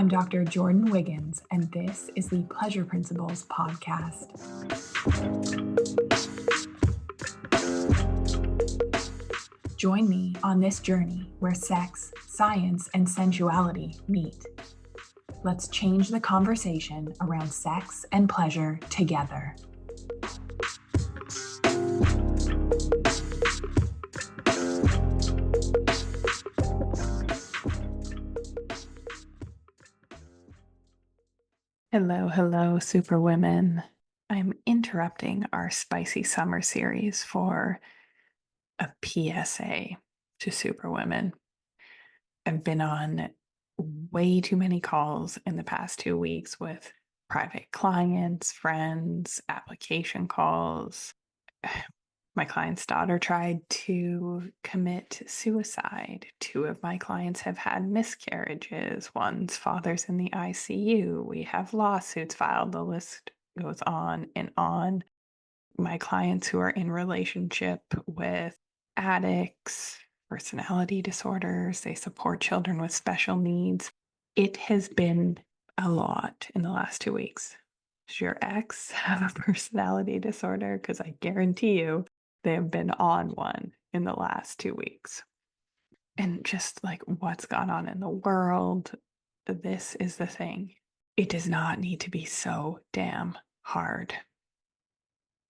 I'm Dr. Jordin Wiggins, and this is the Pleasure Principles podcast. Join me on this journey where sex, science, and sensuality meet. Let's change the conversation around sex and pleasure together. Hello, superwomen. I'm interrupting our spicy summer series for a PSA to superwomen. I've been on way too many calls in the past 2 weeks with private clients, friends, application calls. My client's daughter tried to commit suicide. 2 of my clients have had miscarriages. One's father's in the ICU. We have lawsuits filed. The list goes on and on. My clients who are in relationship with addicts, personality disorders, they support children with special needs. It has been a lot in the last 2 weeks. Does your ex have a personality disorder? Because I guarantee you, they have been on one in the last 2 weeks. And just like what's gone on in the world, this is the thing. It does not need to be so damn hard.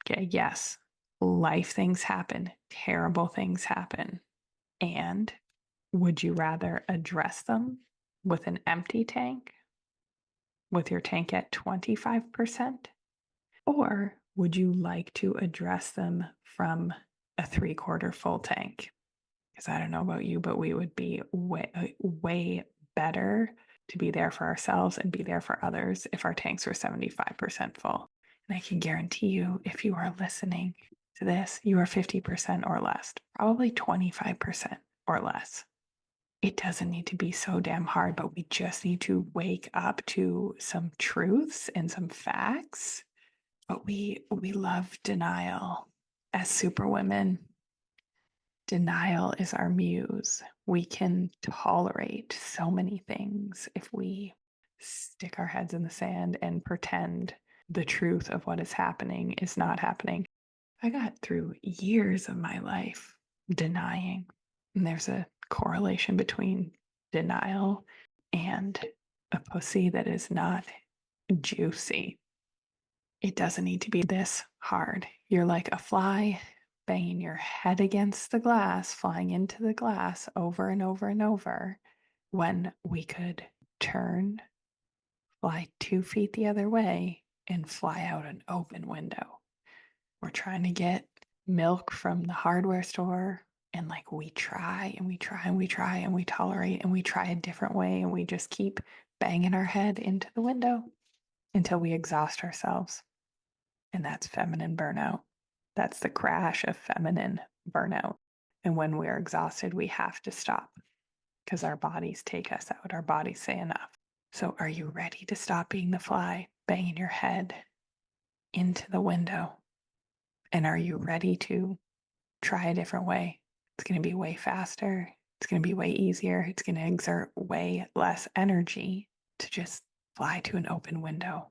Okay, yes, life things happen, terrible things happen. And would you rather address them with an empty tank, with your tank at 25%? Or would you like to address them from a 3/4 full tank? Because I don't know about you, but we would be way better to be there for ourselves and be there for others if our tanks were 75% full. And I can guarantee you, if you are listening to this, you are 50% or less, probably 25% or less. It doesn't need to be so damn hard, but we just need to wake up to some truths and some facts. But we love denial as superwomen. Denial is our muse. We can tolerate so many things if we stick our heads in the sand and pretend the truth of what is happening is not happening. I got through years of my life denying. And there's a correlation between denial and a pussy that is not juicy. It doesn't need to be this hard. You're like a fly banging your head against the glass, flying into the glass over and over and over, when we could turn, fly 2 feet the other way, and fly out an open window. We're trying to get milk from the hardware store, and like we try and we try and we try and we tolerate and we try a different way, and we just keep banging our head into the window until we exhaust ourselves. And that's feminine burnout. That's the crash of feminine burnout. And when we're exhausted, we have to stop because our bodies take us out. Our bodies say enough. So are you ready to stop being the fly, banging your head into the window? And are you ready to try a different way? It's going to be way faster. It's going to be way easier. It's going to exert way less energy to just fly to an open window.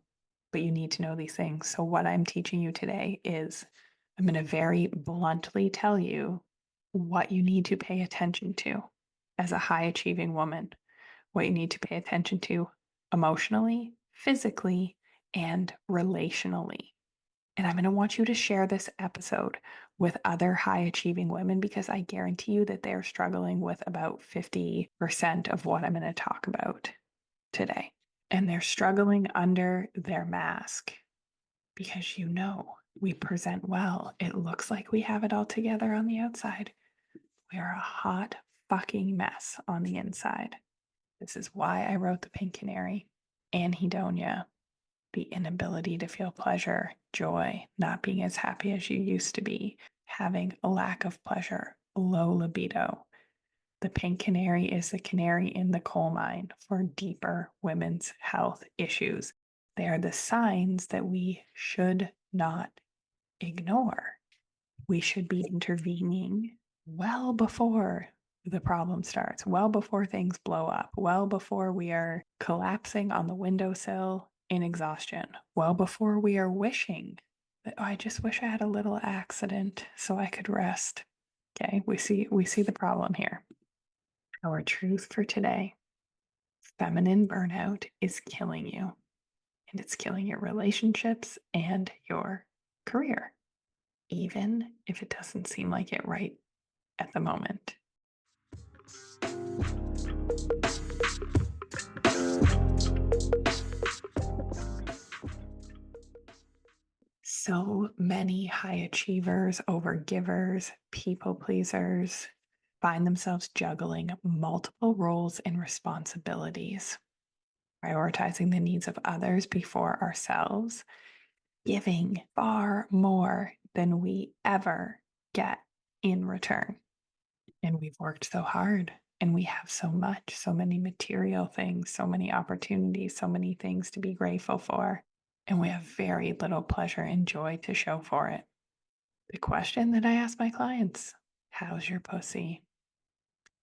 But you need to know these things. So what I'm teaching you today is I'm going to very bluntly tell you what you need to pay attention to as a high achieving woman, what you need to pay attention to emotionally, physically, and relationally. And I'm going to want you to share this episode with other high achieving women because I guarantee you that they're struggling with about 50% of what I'm going to talk about today. And they're struggling under their mask because we present well. It looks like we have it all together on the outside. We are a hot fucking mess on the inside. This is why I wrote The Pink Canary. Anhedonia, the inability to feel pleasure, joy, not being as happy as you used to be, having a lack of pleasure, low libido. The pink canary is the canary in the coal mine for deeper women's health issues. They are the signs that we should not ignore. We should be intervening well before the problem starts, well before things blow up, well before we are collapsing on the windowsill in exhaustion, well before we are wishing that, oh, I just wish I had a little accident so I could rest. Okay, we see the problem here. Our truth for today: feminine burnout is killing you, and it's killing your relationships and your career, even if it doesn't seem like it right at the moment. So many high achievers, overgivers, people pleasers find themselves juggling multiple roles and responsibilities, prioritizing the needs of others before ourselves, giving far more than we ever get in return. And we've worked so hard and we have so much, so many material things, so many opportunities, so many things to be grateful for. And we have very little pleasure and joy to show for it. The question that I ask my clients: how's your pussy?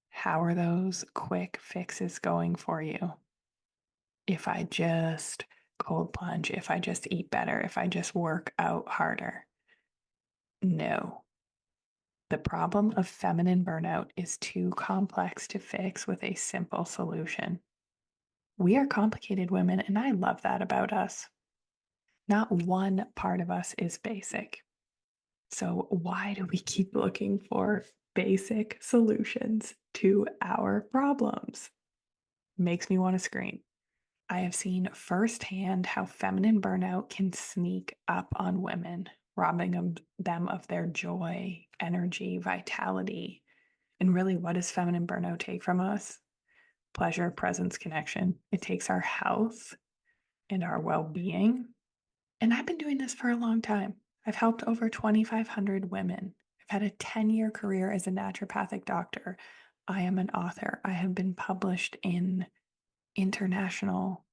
How are those quick fixes going for you? If I just cold plunge, if I just eat better, if I just work out harder. No. The problem of feminine burnout is too complex to fix with a simple solution. We are complicated women, and I love that about us. Not one part of us is basic. So, why do we keep looking for basic solutions to our problems? Makes me want to scream. I have seen firsthand how feminine burnout can sneak up on women, robbing them of their joy, energy, vitality. And really, what does feminine burnout take from us? Pleasure, presence, connection. It takes our health and our well being. And I've been doing this for a long time. I've helped over 2,500 women. I've had a 10-year career as a naturopathic doctor. I am an author. I have been published in international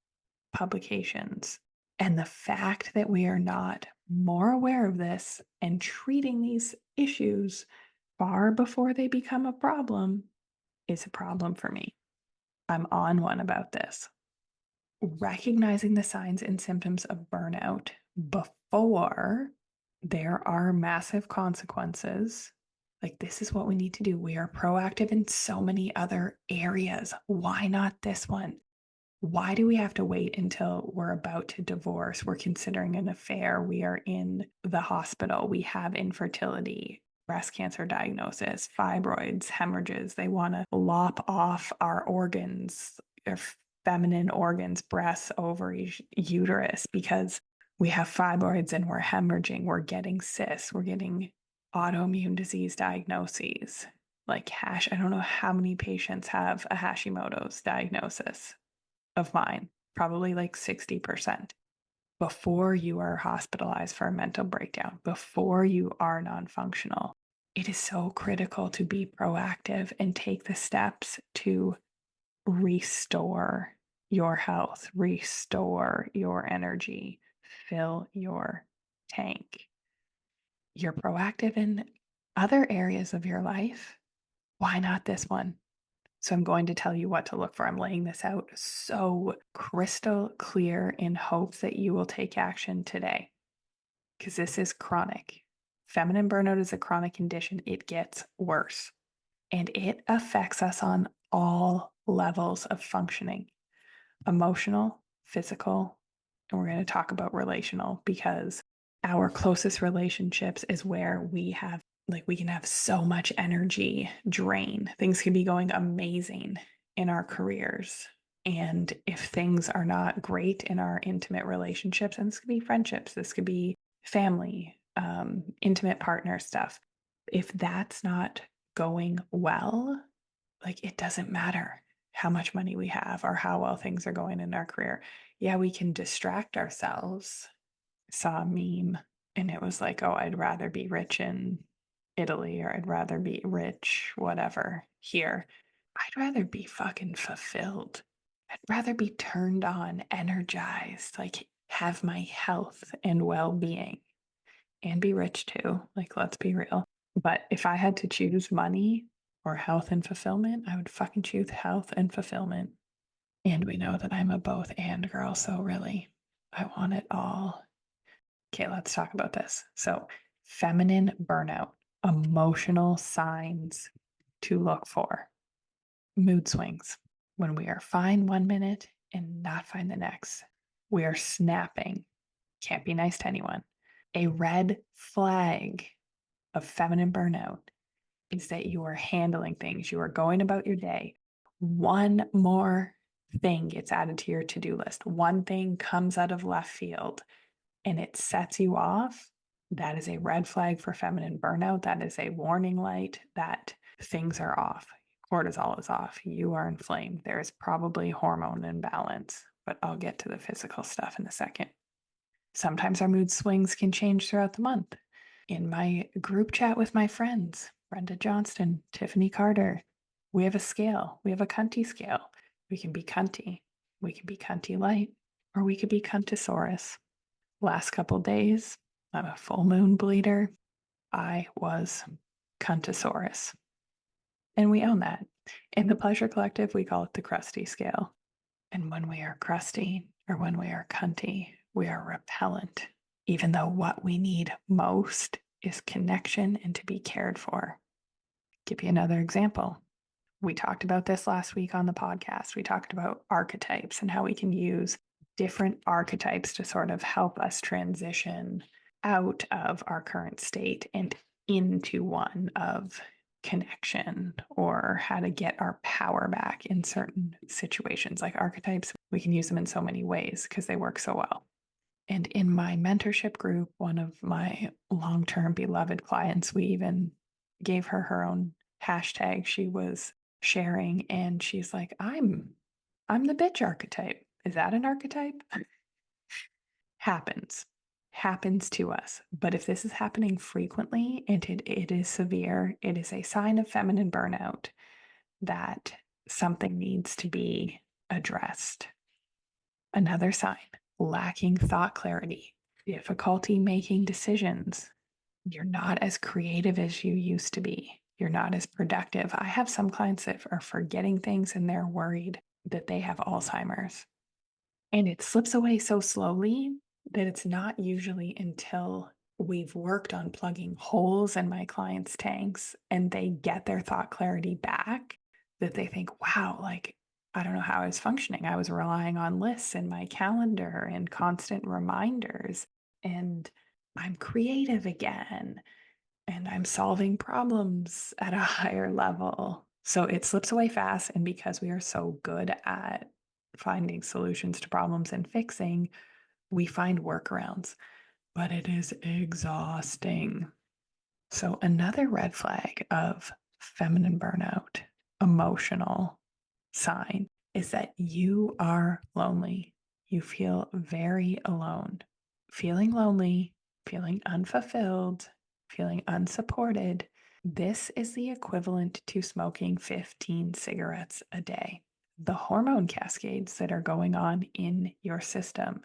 publications. And the fact that we are not more aware of this and treating these issues far before they become a problem is a problem for me. I'm on one about this. Recognizing the signs and symptoms of burnout before there are massive consequences. Like, this is what we need to do. We are proactive in so many other areas. Why not this one? Why do we have to wait until we're about to divorce? We're considering an affair. We are in the hospital. We have infertility, breast cancer diagnosis, fibroids, hemorrhages. They want to lop off our organs, our feminine organs, breasts, ovaries, uterus, because we have fibroids and we're hemorrhaging. We're getting cysts. We're getting autoimmune disease diagnoses. Like I don't know how many patients have a Hashimoto's diagnosis of mine, probably like 60%, before you are hospitalized for a mental breakdown, before you are non functional. It is so critical to be proactive and take the steps to restore your health, restore your energy, fill your tank. You're proactive in other areas of your life. Why not this one? So I'm going to tell you what to look for. I'm laying this out so crystal clear in hopes that you will take action today, because this is chronic. Feminine burnout is a chronic condition. It gets worse and it affects us on all levels of functioning: emotional, physical, and we're going to talk about relational, because our closest relationships is where we can have so much energy drain. Things can be going amazing in our careers. And if things are not great in our intimate relationships, and this could be friendships, this could be family, intimate partner stuff. If that's not going well, like, it doesn't matter how much money we have or how well things are going in our career. Yeah, we can distract ourselves. I saw a meme and it was like, oh, I'd rather be rich in Italy, or I'd rather be rich, whatever, here. I'd rather be fucking fulfilled. I'd rather be turned on, energized, like have my health and well being, and be rich too. Like, let's be real. But if I had to choose money or health and fulfillment, I would fucking choose health and fulfillment. And we know that I'm a both and girl, so really, I want it all. Okay, let's talk about this. So, feminine burnout, emotional signs to look for, mood swings. When we are fine 1 minute and not fine the next, we are snapping. Can't be nice to anyone. A red flag of feminine burnout is that you are handling things, you are going about your day. One more thing gets added to your to do list, one thing comes out of left field and it sets you off. That is a red flag for feminine burnout. That is a warning light that things are off. Cortisol is off. You are inflamed. There is probably hormone imbalance, but I'll get to the physical stuff in a second. Sometimes our mood swings can change throughout the month. In my group chat with my friends, Brenda Johnston, Tiffany Carter, we have a scale. We have a cunty scale. We can be cunty. We can be cunty light, or we could be cuntosaurus. Last couple days, I'm a full moon bleeder. I was cuntosaurus. And we own that. In the Pleasure Collective, we call it the crusty scale. And when we are crusty or when we are cunty, we are repellent, even though what we need most is connection and to be cared for. Give you another example. We talked about this last week on the podcast. We talked about archetypes and how we can use different archetypes to sort of help us transition out of our current state and into one of connection, or how to get our power back in certain situations. Like archetypes, we can use them in so many ways because they work so well. And in my mentorship group, one of my long-term beloved clients, we even gave her her own hashtag she was sharing, and she's like, I'm the bitch archetype. Is that an archetype? Happens to us. But if this is happening frequently and it is severe, it is a sign of feminine burnout that something needs to be addressed. Another sign, lacking thought clarity, difficulty making decisions. You're not as creative as you used to be. You're not as productive. I have some clients that are forgetting things and they're worried that they have Alzheimer's. And it slips away so slowly that it's not usually until we've worked on plugging holes in my clients' tanks and they get their thought clarity back that they think, wow, like, I don't know how I was functioning. I was relying on lists in my calendar and constant reminders, and I'm creative again, and I'm solving problems at a higher level. So it slips away fast. And because we are so good at finding solutions to problems and fixing, we find workarounds, but it is exhausting. So, another red flag of feminine burnout, emotional sign, is that you are lonely. You feel very alone. Feeling lonely, feeling unfulfilled, feeling unsupported. This is the equivalent to smoking 15 cigarettes a day. The hormone cascades that are going on in your system,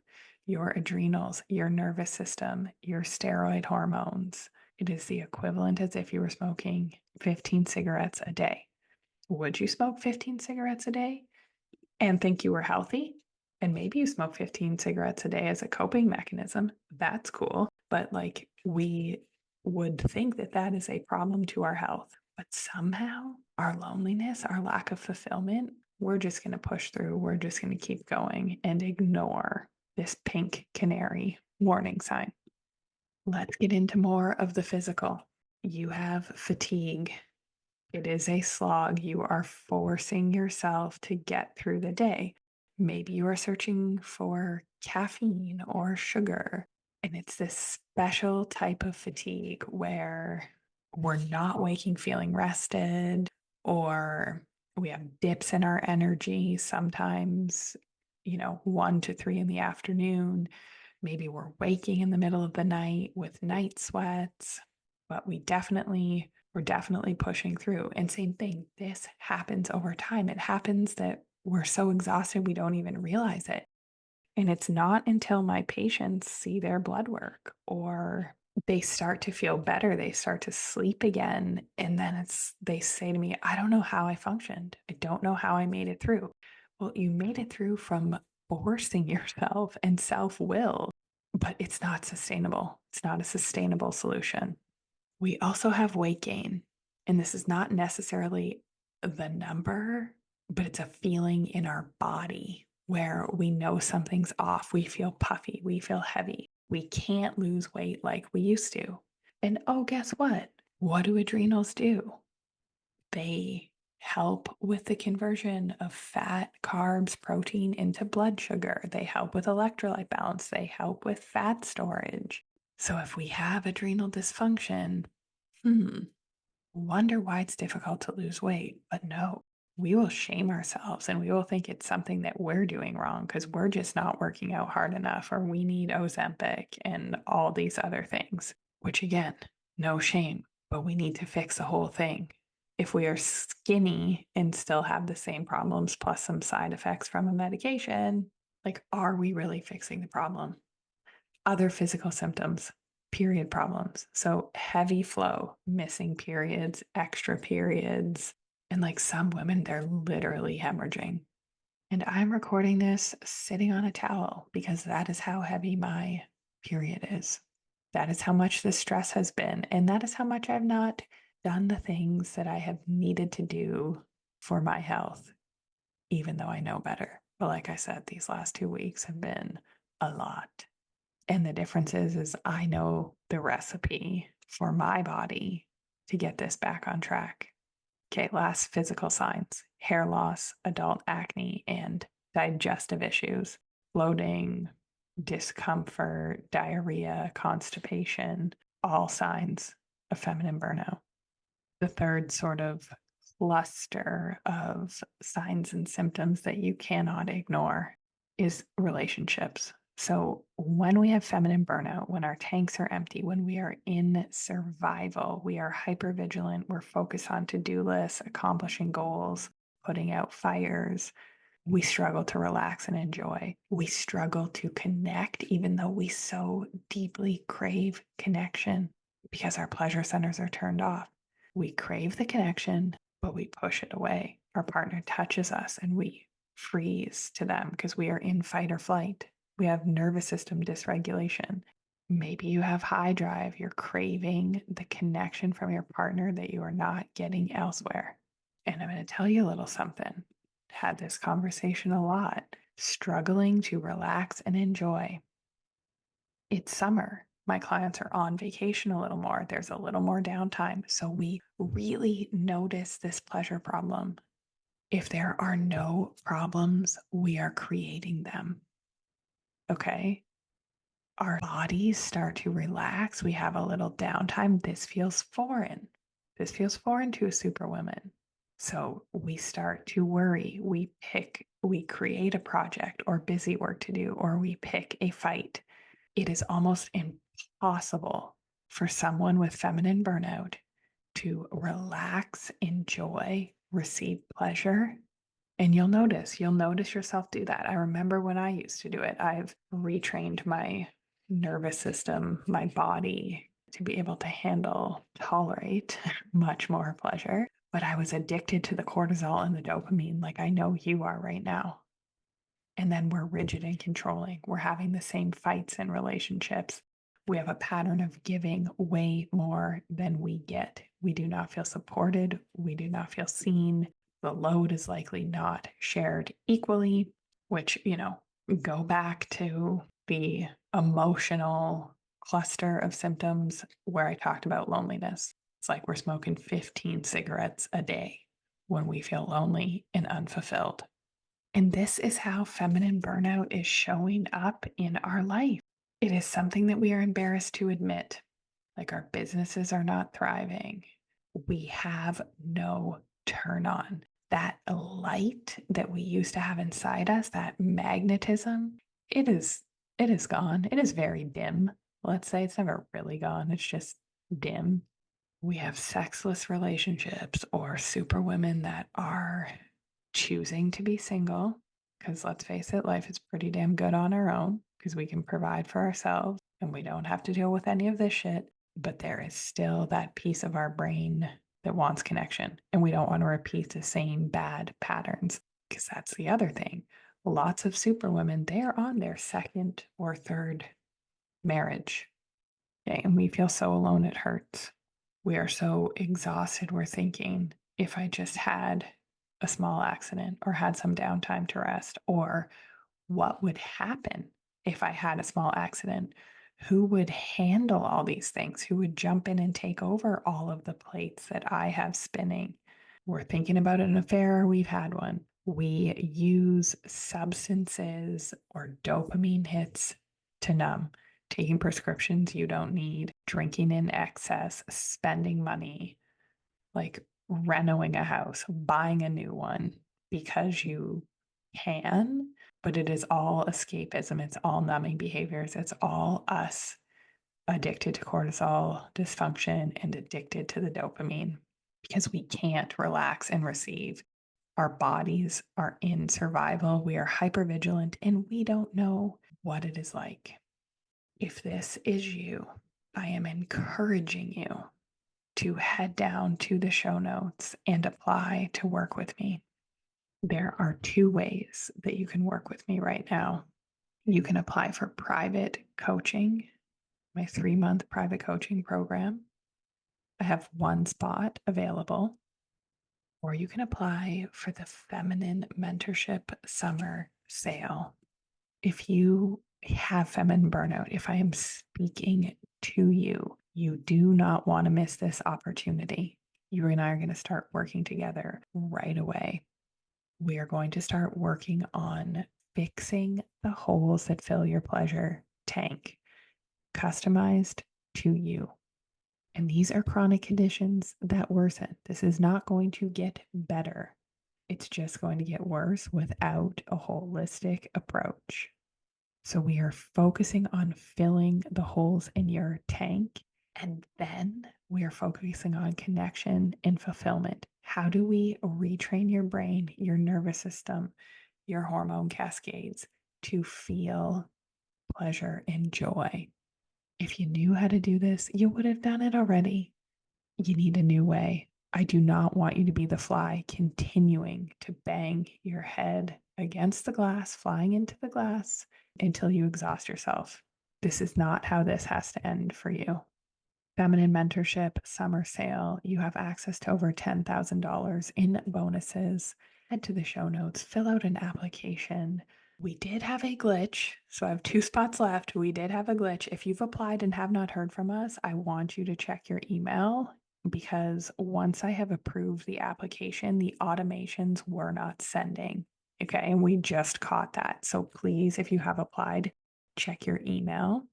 your adrenals, your nervous system, your steroid hormones, it is the equivalent as if you were smoking 15 cigarettes a day. Would you smoke 15 cigarettes a day and think you were healthy? And maybe you smoke 15 cigarettes a day as a coping mechanism. That's cool. But like, we would think that that is a problem to our health. But somehow our loneliness, our lack of fulfillment, we're just going to push through. We're just going to keep going and ignore this pink canary warning sign. Let's get into more of the physical. You have fatigue. It is a slog. You are forcing yourself to get through the day. Maybe you are searching for caffeine or sugar, and it's this special type of fatigue where we're not waking feeling rested, or we have dips in our energy sometimes, 1 to 3 in the afternoon. Maybe we're waking in the middle of the night with night sweats, but we're definitely pushing through. And same thing, this happens over time. It happens that we're so exhausted we don't even realize it. And it's not until my patients see their blood work or they start to feel better. They start to sleep again. And then they say to me, I don't know how I functioned. I don't know how I made it through. Well, you made it through from forcing yourself and self will, but it's not sustainable. It's not a sustainable solution. We also have weight gain. And this is not necessarily the number, but it's a feeling in our body where we know something's off. We feel puffy. We feel heavy. We can't lose weight like we used to. And oh, guess what? What do adrenals do? They help with the conversion of fat, carbs, protein into blood sugar. They help with electrolyte balance. They help with fat storage. So if we have adrenal dysfunction, wonder why it's difficult to lose weight. But no, we will shame ourselves and we will think it's something that we're doing wrong because we're just not working out hard enough or we need Ozempic and all these other things, which again, no shame, but we need to fix the whole thing. If we are skinny and still have the same problems plus some side effects from a medication, like, are we really fixing the problem? Other physical symptoms, period problems. So heavy flow, missing periods, extra periods. And like some women, they're literally hemorrhaging. And I'm recording this sitting on a towel because that is how heavy my period is. That is how much the stress has been. And that is how much I've not done the things that I have needed to do for my health, even though I know better. But like I said, these last 2 weeks have been a lot. And the difference is I know the recipe for my body to get this back on track. Okay, last physical signs: hair loss, adult acne, and digestive issues, bloating, discomfort, diarrhea, constipation, all signs of feminine burnout. The third sort of cluster of signs and symptoms that you cannot ignore is relationships. So, when we have feminine burnout, when our tanks are empty, when we are in survival, we are hyper vigilant, we're focused on to do lists, accomplishing goals, putting out fires. We struggle to relax and enjoy. We struggle to connect, even though we so deeply crave connection because our pleasure centers are turned off. We crave the connection, but we push it away. Our partner touches us and we freeze to them because we are in fight or flight. We have nervous system dysregulation. Maybe you have high drive. You're craving the connection from your partner that you are not getting elsewhere. And I'm going to tell you a little something. Had this conversation a lot. Struggling to relax and enjoy. It's summer. My clients are on vacation a little more. There's a little more downtime. So we really notice this pleasure problem. If there are no problems, we are creating them. Okay. Our bodies start to relax. We have a little downtime. This feels foreign. This feels foreign to a superwoman. So we start to worry. We create a project or busy work to do, or we pick a fight. It is almost impossible for someone with feminine burnout to relax, enjoy, receive pleasure. And you'll notice yourself do that. I remember when I used to do it. I've retrained my nervous system, my body to be able to tolerate much more pleasure. But I was addicted to the cortisol and the dopamine, like I know you are right now. And then we're rigid and controlling. We're having the same fights in relationships. We have a pattern of giving way more than we get. We do not feel supported. We do not feel seen. The load is likely not shared equally, which, go back to the emotional cluster of symptoms where I talked about loneliness. It's like we're smoking 15 cigarettes a day when we feel lonely and unfulfilled. And this is how feminine burnout is showing up in our life. It is something that we are embarrassed to admit. Like our businesses are not thriving. We have no turn on. That light that we used to have inside us, that magnetism, it is gone. It is very dim. Let's say it's never really gone. It's just dim. We have sexless relationships or superwomen that are choosing to be single because let's face it, life is pretty damn good on our own because we can provide for ourselves. and we don't have to deal with any of this shit. But there is still that piece of our brain that wants connection. And we don't want to repeat the same bad patterns, because that's the other thing. Lots of superwomen, they are on their second or third marriage. Okay, and we feel so alone, it hurts. We are so exhausted. We're thinking, if I just had a small accident or had some downtime to rest, or what would happen if I had a small accident? Who would handle all these things? Who would jump in and take over all of the plates that I have spinning? We're thinking about an affair, we've had one. We use substances or dopamine hits to numb, taking prescriptions you don't need, drinking in excess, spending money, like renoing a house, buying a new one because you can, but it is all escapism. It's all numbing behaviors. It's all us addicted to cortisol, dysfunction, and addicted to the dopamine because we can't relax and receive. Our bodies are in survival. We are hypervigilant and we don't know what it is like. If this is you, I am encouraging you to head down to the show notes and apply to work with me. There are 2 ways that you can work with me right now. You can apply for private coaching, my 3-month private coaching program. I have 1 spot available. Or you can apply for the Feminine Mentorship Summer Sale. If you have feminine burnout, if I am speaking to you, you do not want to miss this opportunity. You and I are going to start working together right away. We are going to start working on fixing the holes that fill your pleasure tank, customized to you. And these are chronic conditions that worsen. This is not going to get better. It's just going to get worse without a holistic approach. So we are focusing on filling the holes in your tank. And then we are focusing on connection and fulfillment. How do we retrain your brain, your nervous system, your hormone cascades to feel pleasure and joy? If you knew how to do this, you would have done it already. You need a new way. I do not want you to be the fly continuing to bang your head against the glass, flying into the glass until you exhaust yourself. This is not how this has to end for you. Feminine Mentorship Summer Sale. You have access to over $10,000 in bonuses. Head to the show notes, fill out an application. We did have a glitch, so I have 2 spots left. We did have a glitch. If you've applied and have not heard from us, I want you to check your email, because once I have approved the application, the automations were not sending. Okay, and we just caught that. So please, if you have applied, check your email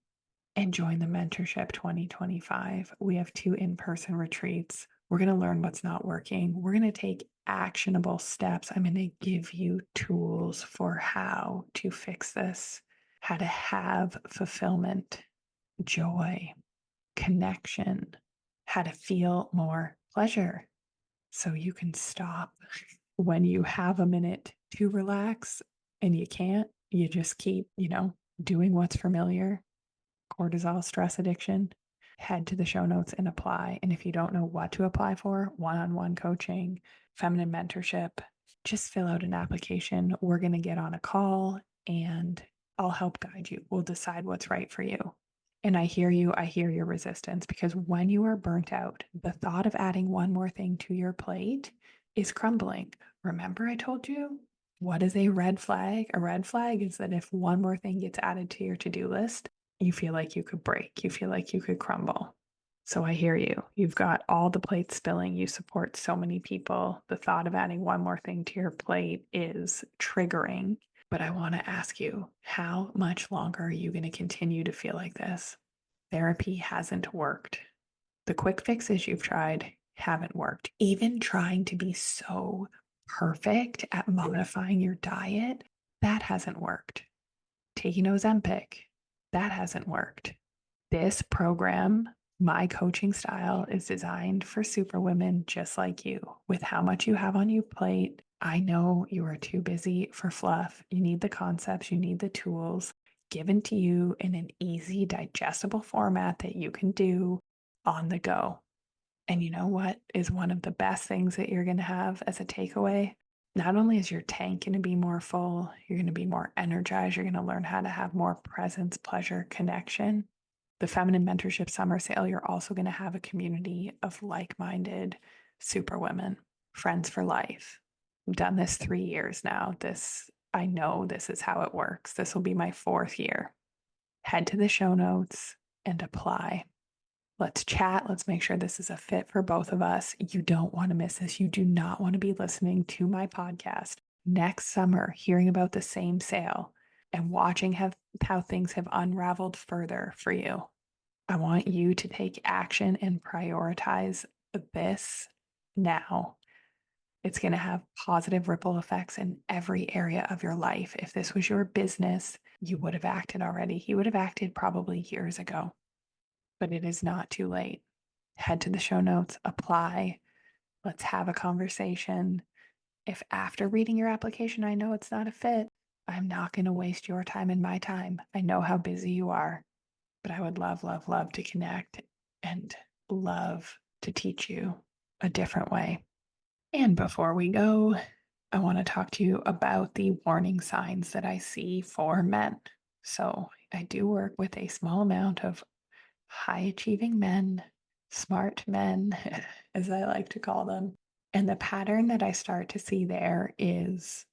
and join the Mentorship 2025. We have 2 in-person retreats. We're going to learn what's not working. We're going to take actionable steps. I'm going to give you tools for how to fix this, how to have fulfillment, joy, connection, how to feel more pleasure so you can stop when you have a minute to relax and you can't. You just keep, doing what's familiar. Cortisol, stress addiction. Head to the show notes and apply. And if you don't know what to apply for, one-on-one coaching, feminine mentorship, just fill out an application. We're going to get on a call and I'll help guide you. We'll decide what's right for you. And I hear you. I hear your resistance, because when you are burnt out, the thought of adding one more thing to your plate is crumbling. Remember, I told you, what is a red flag? A red flag is that if one more thing gets added to your to-do list, you feel like you could break. You feel like you could crumble. So I hear you. You've got all the plates spilling. You support so many people. The thought of adding one more thing to your plate is triggering. But I want to ask you, how much longer are you going to continue to feel like this? Therapy hasn't worked. The quick fixes you've tried haven't worked. Even trying to be so perfect at modifying your diet, that hasn't worked. Taking Ozempic, that hasn't worked. This program, my coaching style, is designed for superwomen just like you. With how much you have on your plate, I know you are too busy for fluff. You need the concepts, you need the tools. given to you in an easy, digestible format that you can do on the go. And you know what is one of the best things that you're going to have as a takeaway? Not only is your tank going to be more full, you're going to be more energized, you're going to learn how to have more presence, pleasure, connection. The Feminine Mentorship Summer Sale, you're also going to have a community of like-minded superwomen, friends for life. I've done this 3 years now. I know this is how it works. This will be my 4th year. Head to the show notes and apply. Let's chat. Let's make sure this is a fit for both of us. You don't want to miss this. You do not want to be listening to my podcast next summer, hearing about the same sale and watching how things have unraveled further for you. I want you to take action and prioritize this now. It's going to have positive ripple effects in every area of your life. If this was your business, you would have acted already. You would have acted probably years ago, but it is not too late. Head to the show notes, apply. Let's have a conversation. If after reading your application, I know it's not a fit, I'm not going to waste your time and my time. I know how busy you are, but I would love, love, love to connect and love to teach you a different way. And before we go, I want to talk to you about the warning signs that I see for men. So I do work with a small amount of high achieving men, smart men, as I like to call them. And the pattern that I start to see there is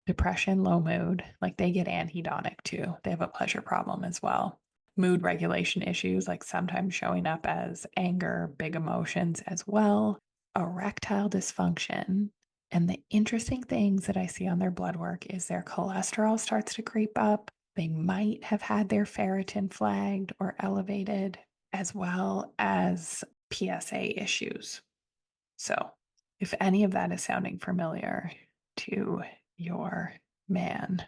depression, low mood, like they get anhedonic too. They have a pleasure problem as well. Mood regulation issues, like sometimes showing up as anger, big emotions as well. Erectile dysfunction. And the interesting things that I see on their blood work is their cholesterol starts to creep up. They might have had their ferritin flagged or elevated, as well as PSA issues. So if any of that is sounding familiar to your man,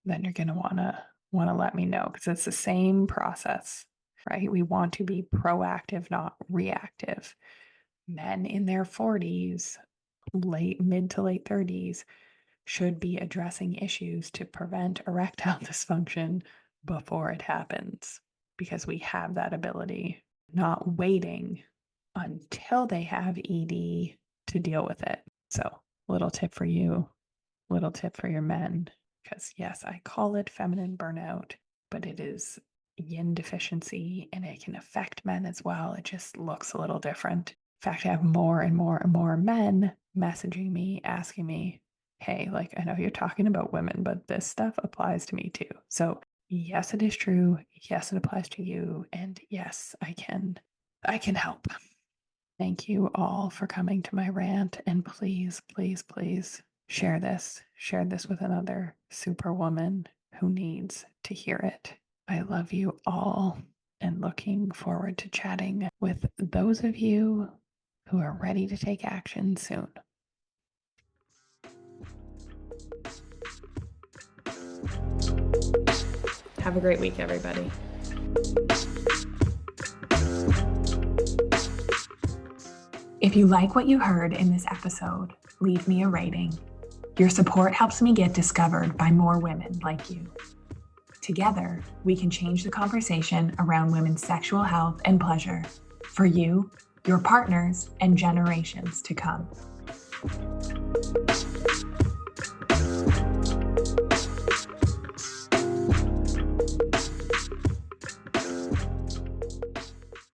then you're going to want to let me know, because it's the same process, right? We want to be proactive, not reactive. Men in their 40s, mid to late 30s, should be addressing issues to prevent erectile dysfunction before it happens, because we have that ability, not waiting until they have ED to deal with it. So, little tip for you, little tip for your men, because yes, I call it feminine burnout, but it is yin deficiency and it can affect men as well. It just looks a little different. In fact, I have more and more and more men messaging me, asking me, hey, like, I know you're talking about women, but this stuff applies to me too. So yes, it is true. Yes, it applies to you. And yes, I can help. Thank you all for coming to my rant. And please, please, please share this. Share this with another superwoman who needs to hear it. I love you all and looking forward to chatting with those of you who are ready to take action soon. Have a great week, everybody. If you like what you heard in this episode, leave me a rating. Your support helps me get discovered by more women like you. Together, we can change the conversation around women's sexual health and pleasure for you, your partners, and generations to come.